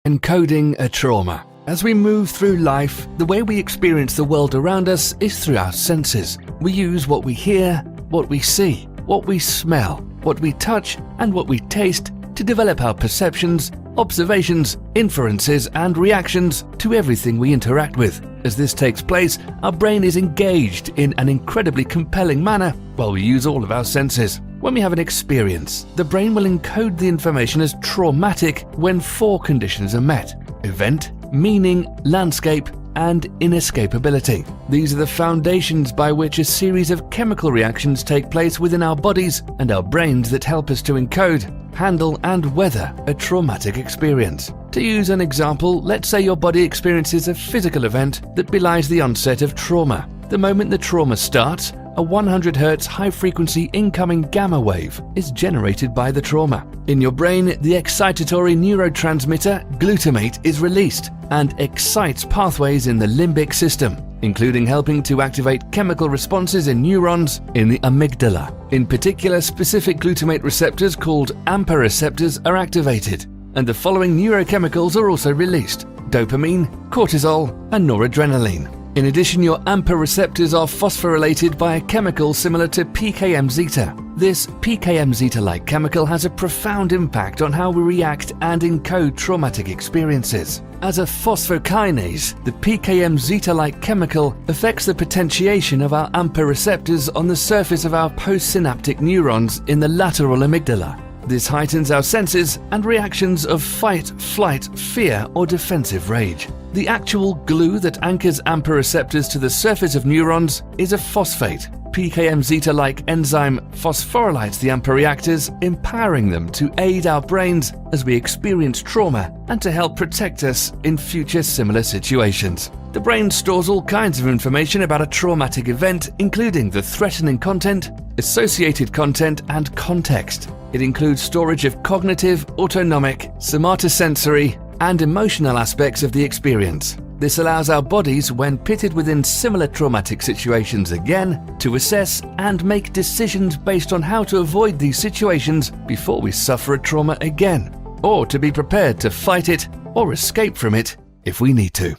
Encoding a trauma. As we move through life, the way we experience the world around us is through our senses. We use what we hear, what we see, what we smell, what we touch, and what we taste to develop our perceptions, observations, inferences, and reactions to everything we interact with. As this takes place, our brain is engaged in an incredibly compelling manner while we use all of our senses. When we have an experience, the brain will encode the information as traumatic when 4 conditions are met: event, meaning, landscape, and inescapability. These are the foundations by which a series of chemical reactions take place within our bodies and our brains that help us to encode, handle, and weather a traumatic experience. To use an example, let's say your body experiences a physical event that belies the onset of trauma. The moment the trauma starts, a 100 Hz high-frequency incoming gamma wave is generated by the trauma. In your brain, the excitatory neurotransmitter glutamate is released and excites pathways in the limbic system, including helping to activate chemical responses in neurons in the amygdala. In particular, specific glutamate receptors called AMPA receptors are activated, and the following neurochemicals are also released: dopamine, cortisol, and noradrenaline. In addition, your AMPA receptors are phosphorylated by a chemical similar to PKM-zeta. This PKM-zeta-like chemical has a profound impact on how we react and encode traumatic experiences. As a phosphokinase, the PKM-zeta-like chemical affects the potentiation of our AMPA receptors on the surface of our postsynaptic neurons in the lateral amygdala. This heightens our senses and reactions of fight, flight, fear, or defensive rage. The actual glue that anchors AMPA receptors to the surface of neurons is a phosphate. PKM-zeta-like enzyme phosphorylates the AMPA reactors, empowering them to aid our brains as we experience trauma and to help protect us in future similar situations. The brain stores all kinds of information about a traumatic event, including the threatening content, associated content, and context. It includes storage of cognitive, autonomic, somatosensory, and emotional aspects of the experience. This allows our bodies, when pitted within similar traumatic situations again, to assess and make decisions based on how to avoid these situations before we suffer a trauma again, or to be prepared to fight it or escape from it if we need to.